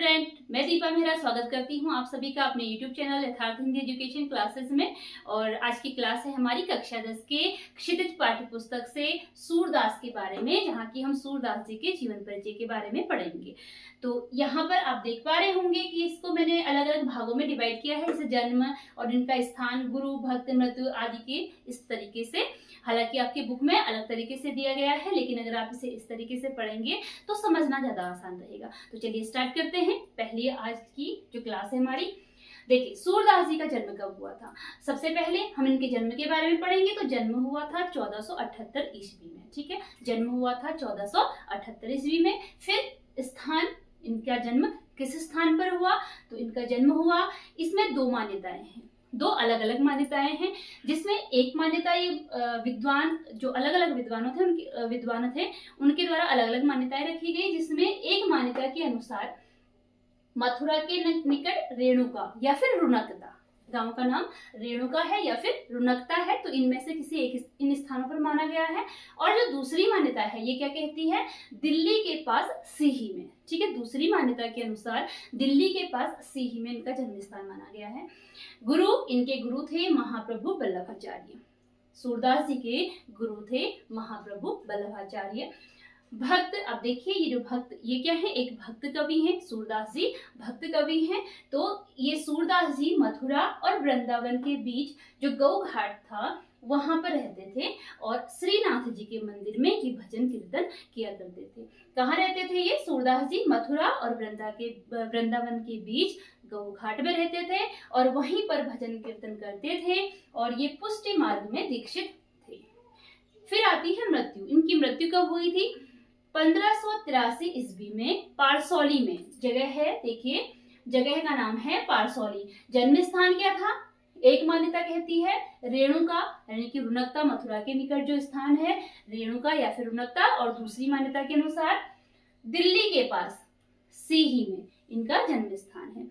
Friend, मैं दीपा मेहरा स्वागत करती हूँ आप सभी का अपने YouTube चैनल यथार्थ हिंदी एजुकेशन क्लासेस में। और आज की क्लास है हमारी कक्षा 10 के क्षितिज पाठ्य पुस्तक से सूरदास के बारे में, जहाँ की हम सूरदास जी के जीवन परिचय के बारे में पढ़ेंगे। तो यहाँ पर आप देख पा रहे होंगे कि इसको मैंने अलग अलग भागों में डिवाइड किया है, जैसे जन्म और इनका स्थान, गुरु, भक्त, मृत्यु आदि के इस तरीके से। हालांकि आपकी बुक में अलग तरीके से दिया गया है, लेकिन अगर आप इसे इस तरीके से पढ़ेंगे तो समझना ज्यादा आसान रहेगा। तो चलिए स्टार्ट करते हैं। पहले आज की जो क्लास है हमारी, देखिए सूरदास जी का जन्म कब हुआ था। सबसे पहले हम इनके जन्म के बारे में पढ़ेंगे। तो जन्म हुआ था 1478 ईस्वी में, ठीक है, जन्म हुआ था 1478 ईस्वी में। फिर स्थान, इनका जन्म किस स्थान पर हुआ, तो इनका जन्म हुआ, इसमें दो मान्यताएं हैं, दो अलग अलग मान्यताएं हैं, जिसमें एक मान्यता ये विद्वान, जो अलग अलग विद्वान थे उनके द्वारा अलग अलग मान्यताएं रखी गई, जिसमें एक मान्यता के अनुसार मथुरा के निकट रेणुका या फिर रुनकता, गांव का नाम रेणुका है या फिर रुनकता है, तो इनमें से किसी एक इन स्थानों पर माना गया है। और जो दूसरी मान्यता है ये क्या कहती है, दिल्ली के पास सीही में, ठीक है, दूसरी मान्यता के अनुसार दिल्ली के पास सीही में इनका जन्म स्थान माना गया है। गुरु, इनके गुरु थे महाप्रभु वल्लभाचार्य। सूरदास जी के गुरु थे महाप्रभु वल्लभाचार्य। भक्त, अब देखिए ये जो भक्त, ये क्या है, एक भक्त कवि हैं, सूरदास जी भक्त कवि हैं। तो ये सूरदास जी मथुरा और वृंदावन के बीच जो गौ घाट था वहां पर रहते थे और श्रीनाथ जी के मंदिर में ये भजन कीर्तन किया करते थे। कहाँ रहते थे ये सूरदास जी, मथुरा और वृंदावन के बीच गौ घाट में रहते थे और वहीं पर भजन कीर्तन करते थे और ये पुष्टि मार्ग में दीक्षित थे। फिर आती है मृत्यु। इनकी मृत्यु कब हुई थी, 1583 ईस्वी में पारसौली में जगह है, देखिए जगह का नाम है पारसौली। जन्म स्थान क्या था, एक मान्यता कहती है रेणुका यानी कि रुनकता, मथुरा के निकट जो स्थान है रेणुका या फिर रुनकता, और दूसरी मान्यता के अनुसार दिल्ली के पास सीही में इनका जन्म स्थान है।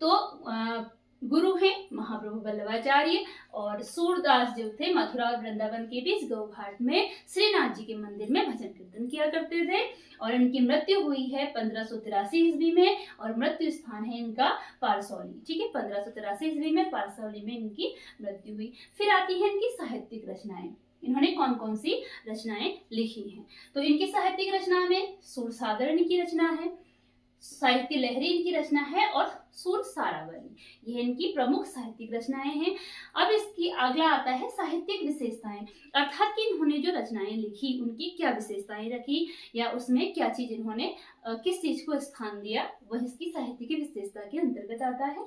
तो गुरु हैं महाप्रभु वल्लभाचार्य और सूरदास जो थे मथुरा और वृंदावन के बीच गौ घाट में श्रीनाथ जी के मंदिर में भजन कीर्तन किया करते थे। और इनकी मृत्यु हुई है 1583 ईस्वी में और मृत्यु स्थान है इनका पारसौली, ठीक है, 1583 ईस्वी में पारसौली में इनकी मृत्यु हुई। फिर आती है इनकी साहित्यिक रचनाएं। इन्होंने कौन कौन सी रचनाएं लिखी हैं, तो इनकी साहित्यिक रचना में सूरसागर इनकी रचना है, साहित्य लहरी इनकी रचना है और सूर सारावली, ये इनकी प्रमुख साहित्यिक रचनाएं हैं। अब इसकी अगला आता है साहित्यिक विशेषताएं, अर्थात कि इन्होंने जो रचनाएं लिखी उनकी क्या विशेषताएं रखी या उसमें क्या चीज इन्होंने किस चीज को स्थान दिया, वह इसकी साहित्य की विशेषता के अंतर्गत आता है।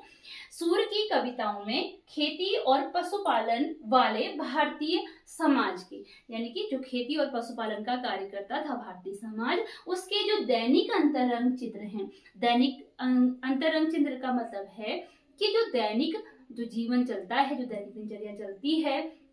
सूर की कविताओं में खेती और पशुपालन वाले भारतीय समाज के, यानी कि जो खेती और पशुपालन का कार्य करता था भारतीय समाज, उसके जो दैनिक अंतरंग चित्र हैं, दैनिक अंतरंग चित्र का मतलब है कि जो दैनिक जो जीवन चलता है, जो दैनिक दिनचर्या चलती है,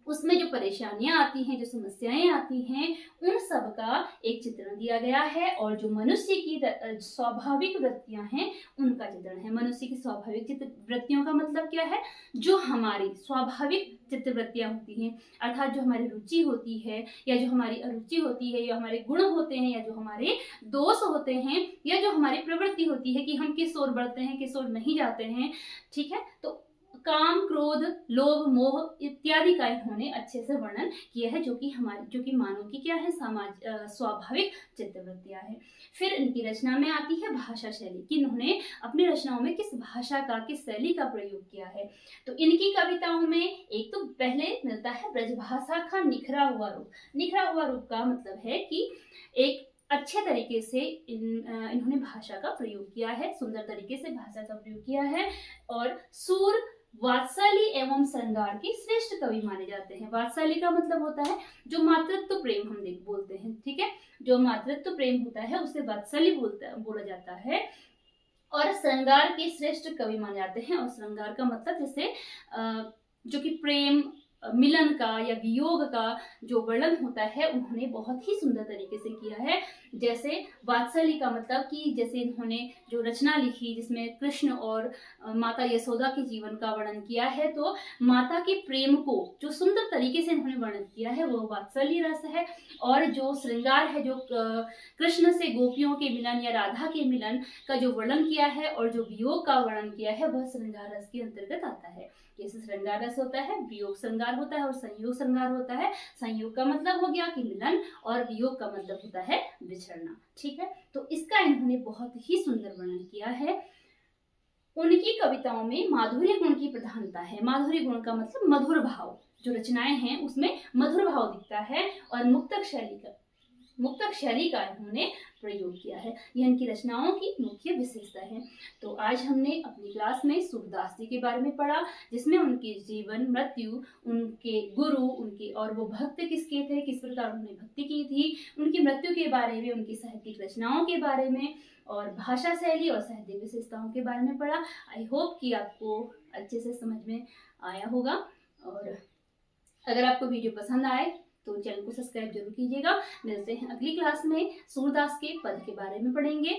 उसमें जो परेशानियां आती हैं, जो समस्याएं आती हैं, उन सब का एक चित्रण दिया गया है। और जो मनुष्य की स्वाभाविक वृत्तियां हैं उनका चित्रण है। मनुष्य की स्वाभाविक वृत्तियों का मतलब क्या है, जो हमारी स्वाभाविक चित्तवृत्तियां होती हैं, अर्थात जो हमारी रुचि होती है या जो हमारी अरुचि होती है, या हमारे गुण होते हैं या जो हमारे दोष होते हैं, या जो हमारी प्रवृत्ति होती है कि हम किस ओर बढ़ते हैं किस ओर नहीं जाते हैं, ठीक है। तो काम, क्रोध, लोभ, मोह इत्यादि का इन्होंने अच्छे से वर्णन किया है, जो कि मानव की क्या है, स्वाभाविक चित्तवृत्तियां है। फिर इनकी रचना में आती है भाषा शैली, कि इन्होंने अपनी रचनाओं में किस भाषा का, किस शैली का प्रयोग किया है। तो इनकी कविताओं में एक तो पहले मिलता है ब्रजभाषा का निखरा हुआ रूप। निखरा हुआ रूप का मतलब है कि एक अच्छे तरीके से इन्होंने भाषा का प्रयोग किया है, सुंदर तरीके से भाषा का प्रयोग किया है। और सूर, वात्सल्य एवं श्रृंगार के श्रेष्ठ कवि माने जाते हैं। वात्सल्य का मतलब होता है जो मातृत्व प्रेम हम बोलते हैं, ठीक है, जो मातृत्व प्रेम होता है उसे वात्सल्य बोला जाता है। और श्रृंगार के श्रेष्ठ कवि माने जाते हैं। और श्रृंगार का मतलब जैसे जो कि प्रेम मिलन का या वियोग का जो वर्णन होता है उन्होंने बहुत ही सुंदर तरीके से किया है। जैसे वात्सल्य का मतलब कि जैसे इन्होंने जो रचना लिखी जिसमें कृष्ण और माता यशोदा के जीवन का वर्णन किया है, तो माता के प्रेम को जो सुंदर तरीके से इन्होंने वर्णन किया है वो वात्सल्य रस है। और जो श्रृंगार है, जो कृष्ण से गोपियों के मिलन या राधा के मिलन का जो वर्णन किया है और जो वियोग का वर्णन किया है वह श्रृंगार रस के अंतर्गत आता है। जैसे श्रृंगार रस होता है, वियोग श्रृंगार होता है और संयोग श्रृंगार होता है। संयोग का मतलब हो गया कि मिलन और वियोग का मतलब होता है बिछड़ना। ठीक है, तो इसका इन्होंने बहुत ही सुंदर वर्णन किया है। उनकी कविताओं में माधुर्य गुण की प्रधानता है। माधुर्य गुण का मतलब मधुर भाव, जो रचनाएं हैं उसमें मधुर भाव दिखता है और मुक्तक शैली का इन्होंने प्रयोग किया है। यह इनकी रचनाओं की मुख्य विशेषता है। तो आज हमने अपनी क्लास में सूरदास जी के बारे में पढ़ा, जिसमें उनके जीवन, मृत्यु, उनके गुरु, उनके और वो भक्त किसके थे, किस प्रकार उन्होंने भक्ति की थी, उनकी मृत्यु के बारे में, उनकी साहित्यिक रचनाओं के बारे में और भाषा शैली और साहित्यिक विशेषताओं के बारे में पढ़ा। आई होप कि आपको अच्छे से समझ में आया होगा। और अगर आपको वीडियो पसंद आए तो चैनल को सब्सक्राइब जरूर कीजिएगा। मिलते हैं अगली क्लास में। सूरदास के पद के बारे में पढ़ेंगे।